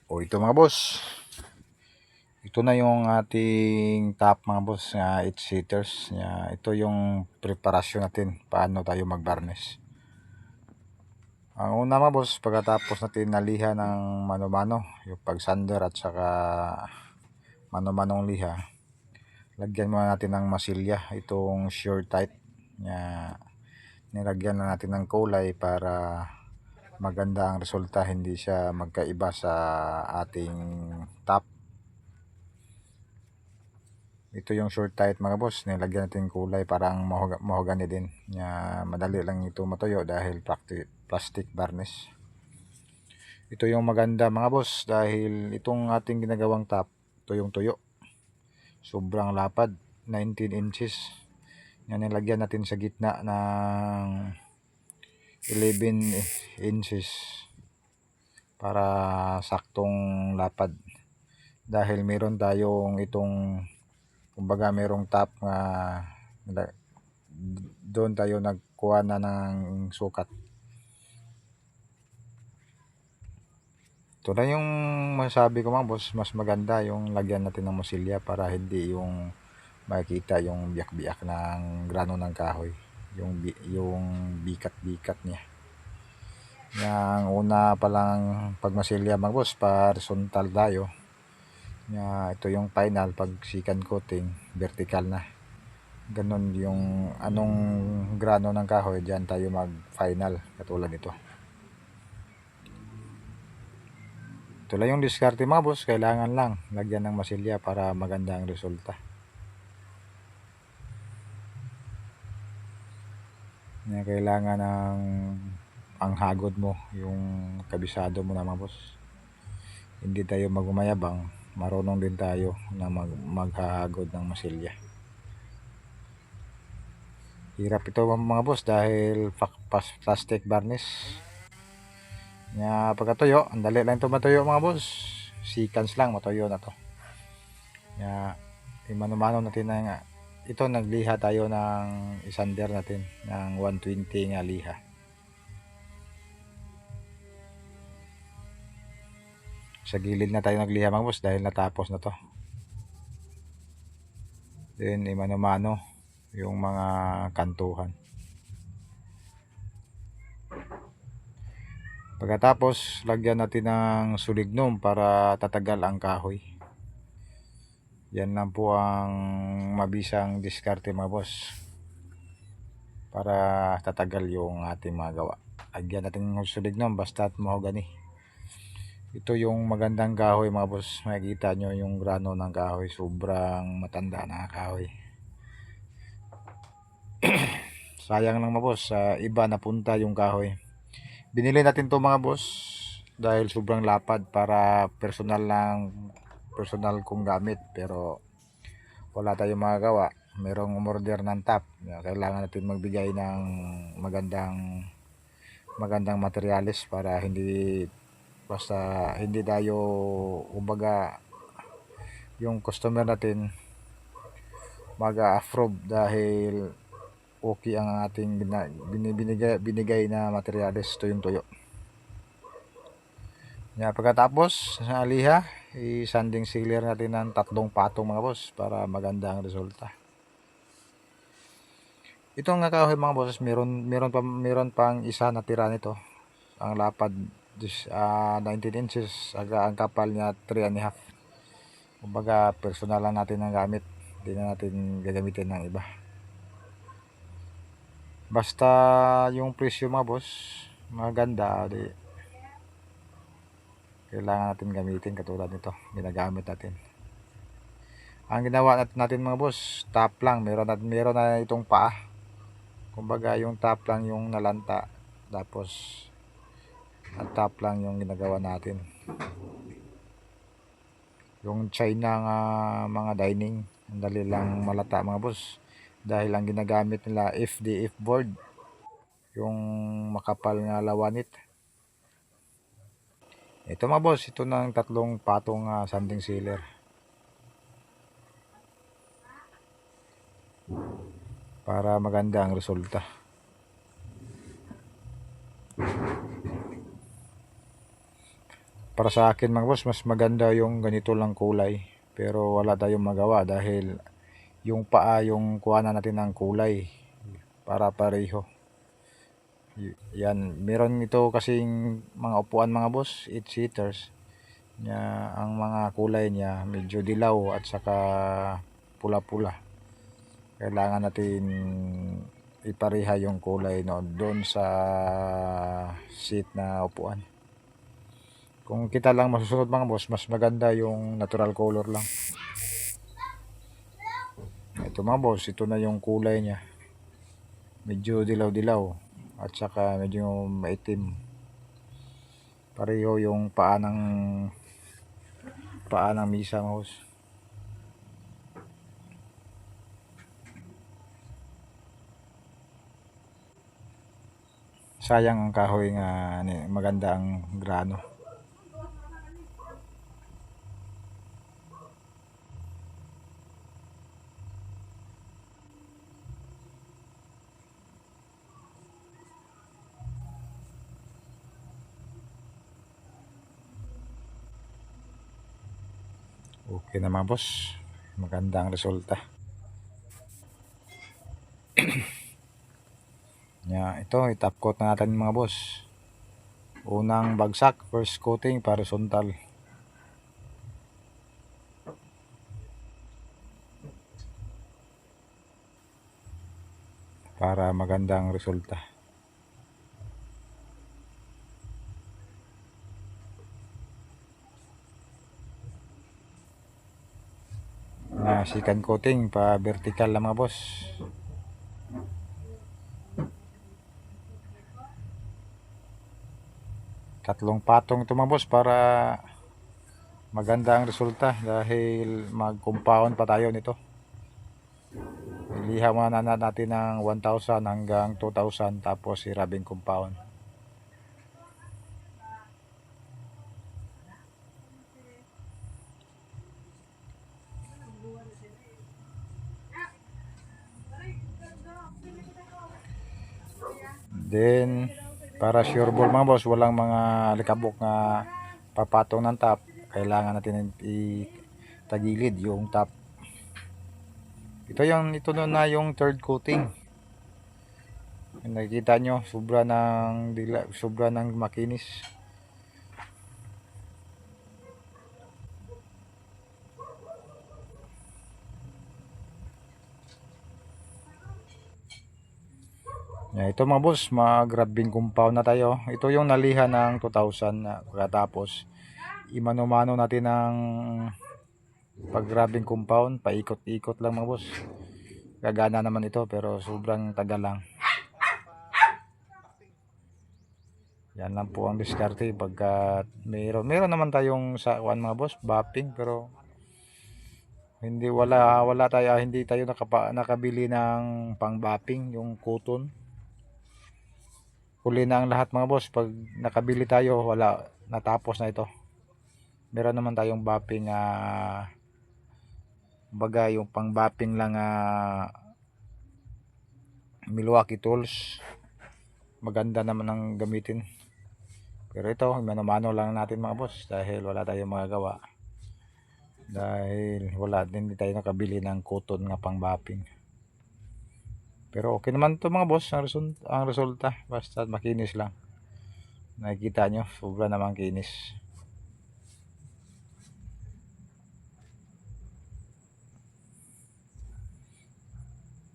O ito mga boss, ito na yung ating top mga boss nga 8 seaters. Ito yung preparasyon natin paano tayo mag-varnish. Ang una mga boss, pagkatapos natin naliha ng mano-mano, yung pag-sander at saka mano-manong liha, lagyan muna natin ng masilya, itong Sure-Tite. Nilagyan na natin ng kulay para maganda ang resulta, hindi siya magkaiba sa ating top. Ito yung Sure-Tite mga boss, nilagyan natin kulay parang mahogany din. Madali lang ito matuyo dahil plastic varnish. Ito yung maganda mga boss dahil itong ating ginagawang top, ito yung tuyo. Sobrang lapad, 19 inches. Nilagyan natin sa gitna ng 11 inches para saktong lapad. Dahil meron tayong itong, kumbaga merong top nga doon tayo nagkuha na ng sukat. Ito na yung masabi ko mga boss, mas maganda yung lagyan natin ng masilya para hindi yung makikita yung biyak-biyak ng grano ng kahoy, yung bikat-bikat niya. Yang una pa lang pagmasilya mga boss, horizontal tayo. Ito yung final, pag second coating, vertical na. Ganon yung anong grano ng kahoy, dyan tayo mag final, katulad nito. Ito lang yung diskarte mga boss, kailangan lang lagyan ng masilya para maganda ang resulta. Kailangan ng panghagod mo, yung kabisado mo na mga boss. Hindi tayo magmayabang, marunong din tayo na maghahagod ng masilya. Hirap ito mga boss dahil plastic varnish. Pagkatuyo, ang dali lang ito matuyo mga boss, seconds lang matuyo na to. Imano-mano natin na ito, nagliha tayo ng isander natin ng 120 nga liha. Sa gilid na tayo nagliha mga boss dahil natapos na to. Then imano-mano yung mga kantuhan. Pagkatapos, lagyan natin ng sulignom para tatagal ang kahoy. Yan lang po ang mabisang diskarte mga boss para tatagal yung ating mga gawa. Lagyan natin ng sulignom basta't mahogany. Ito yung magandang kahoy mga boss, makikita nyo yung grano ng kahoy, sobrang matanda na kahoy. Sayang lang mga boss, sa iba napunta yung kahoy. Binili natin to mga boss dahil sobrang lapad, para personal kong gamit, pero wala tayong magagawa. Merong umorder ng top, kailangan natin magbigay ng magandang materialis para hindi tayo, kumbaga yung customer natin mag-approve dahil okay ang ating binigay na materialis. Ito yung tuyo. Pagkatapos sa liha, i-sanding sealer natin ng 3 patong mga boss para maganda ang resulta. Itong kahoy mga boss, meron pang isa na tira nito. Ang lapad 19 inches, ang kapal niya 3.5. Kumbaga personal lang natin ang gamit, hindi na natin gagamitin ng iba. Basta yung presyo mga boss maganda, kailangan natin gamitin. Katulad nito, ginagamit natin. Ang ginawa natin mga boss, top lang. Meron na itong paa, kumbaga yung top lang yung nalanta, tapos ang top lang yung ginagawa natin. Yung China nga mga dining, ang dali lang malata mga boss dahil ang ginagamit nila FDF board, yung makapal nga lawanit. Ito mga boss, ito ng 3 patong sanding sealer para maganda ang resulta. Para sa akin mga boss, mas maganda yung ganito lang kulay. Pero wala tayong magawa dahil yung paa yung kuha na natin ng kulay para pareho. Yan, meron ito kasing mga upuan mga boss, 8 seaters. Ang mga kulay niya medyo dilaw at saka pula-pula. Kailangan natin ipareha yung kulay doon sa seat na upuan. Kung kita lang masusunod mga boss, mas maganda yung natural color lang. Ito mga boss, ito na yung kulay niya. Medyo dilaw-dilaw at saka medyo maitim. Pareho yung paa ng misa mga boss. Sayang ang kahoy nga maganda ang grano. Okay na mga boss, maganda ang resulta. Ito i-top coat na natin mga boss. Unang bagsak, first coating horizontal. Para magandang resulta. Second coating pa vertical lang mga boss. Tatlong patong ito mga boss para maganda ang resulta dahil mag-compound pa tayo nito. Iliha muna natin ng 1,000 hanggang 2,000 tapos i-rubbing compound. Then para sure ball mga boss, walang mga alikabok na papatong ng top, kailangan natin itagilid yung top. Ito na yung third coating. Nakikita nyo, sobra ng makinis. Ito mga boss, mag-rubbing compound na tayo. Ito yung nalihan ng 2,000 na pagkatapos imano-mano natin ng pag-rubbing compound, paikot-ikot lang mga boss. Gagana naman ito pero sobrang tagal lang. Yan lang po ang diskarte pagka meron naman tayong sa mga boss, bapping, pero hindi tayo nakabili ng pang-bapping, yung cotton. Huli na ang lahat mga boss, pag nakabili tayo wala, natapos na ito. Meron naman tayong bapping baga yung pang-bapping lang Milwaukee tools. Maganda naman ang gamitin. Pero ito, mano-mano lang natin mga boss dahil wala tayong magagawa. Dahil hindi tayo nakabili ng cotton nga pang-bapping. Pero okay naman to mga boss, ang resulta, basta makinis lang. Nakikita nyo, sobra namang kinis.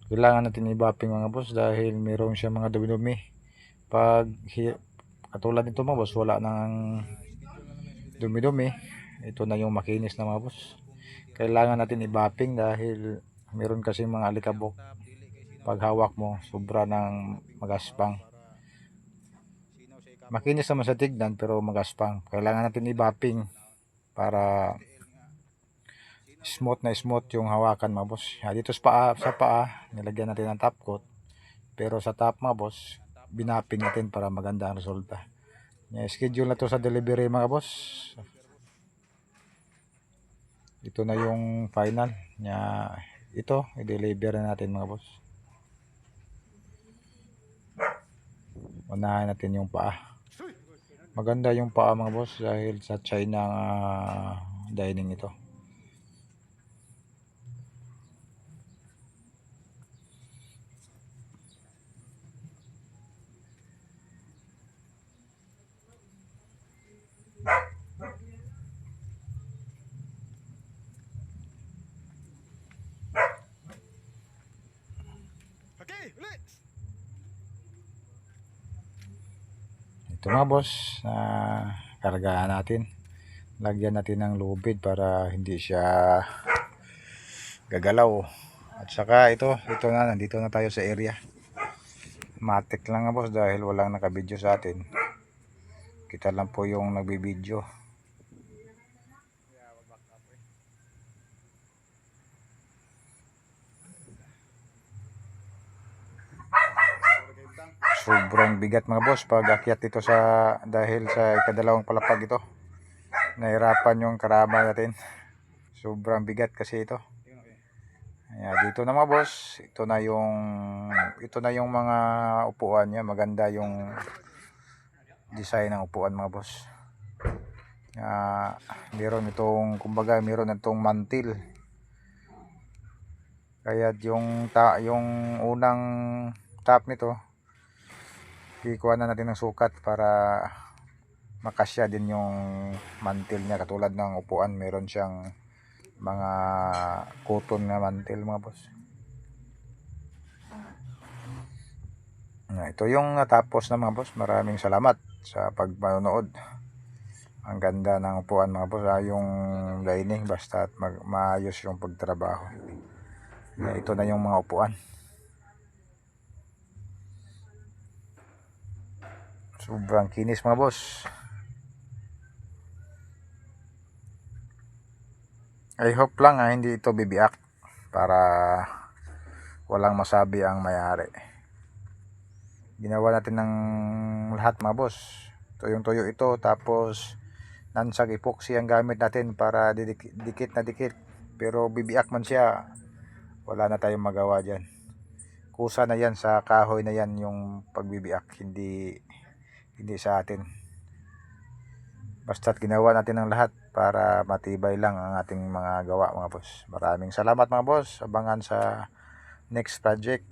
Kailangan natin i-bapping mga boss dahil mayroon siya mga dumi-dumi. Katulad nito mga boss, wala nang dumi-dumi. Ito na yung makinis na mga boss. Kailangan natin i-bapping dahil meron kasi mga alikabok. Pag hawak mo, sobra ng magaspang. Makinis naman sa tignan pero magaspang. Kailangan natin i-bapping para smooth yung hawakan mga boss. Dito sa paa, nilagyan natin ng top coat. Pero sa top mga boss, binapping natin para maganda ang resulta. Schedule na to sa delivery mga boss. Ito na yung final. Ito, i-deliver na natin mga boss. Unahin natin yung paa. Maganda yung paa mga boss dahil sa China dining ito. Okay, ulit. Ito mga boss, kargahan natin. Lagyan natin ng lubid para hindi siya gagalaw. At saka ito nandito na tayo sa area. Matik lang nga boss dahil walang nakabidyo sa atin. Kita lang po yung nagbibidyo. Sobrang bigat mga boss pag akyat ito dahil sa ikadalawang palapag ito. Nahirapan yung karama natin. Sobrang bigat kasi ito. Ayan, dito na mga boss, ito na yung mga upuan niya. Maganda yung design ng upuan mga boss. Meron itong mantil. Kaya yung unang top nito, ikuha na natin ng sukat para makasya din yung mantil niya. Katulad ng upuan, meron siyang mga cotton na mantil mga boss. Ito yung natapos na mga boss. Maraming salamat sa pagmanonood. Ang ganda ng upuan mga boss. Yung dining basta maayos yung pagtrabaho. Ito na yung mga upuan. Sobrang kinis mga boss. I hope lang hindi ito bibiak para walang masabi ang may-ari. Ginawa natin ng lahat mga boss. Tuyong-tuyo ito, tapos nansag epoxy ang gamit natin para dikit na dikit. Pero bibiak man siya, wala na tayong magawa dyan. Kusa na yan, sa kahoy na yan yung pagbibiak, hindi sa atin. Basta't ginawa natin ng lahat para matibay lang ang ating mga gawa mga boss. Maraming salamat mga boss. Abangan sa next project.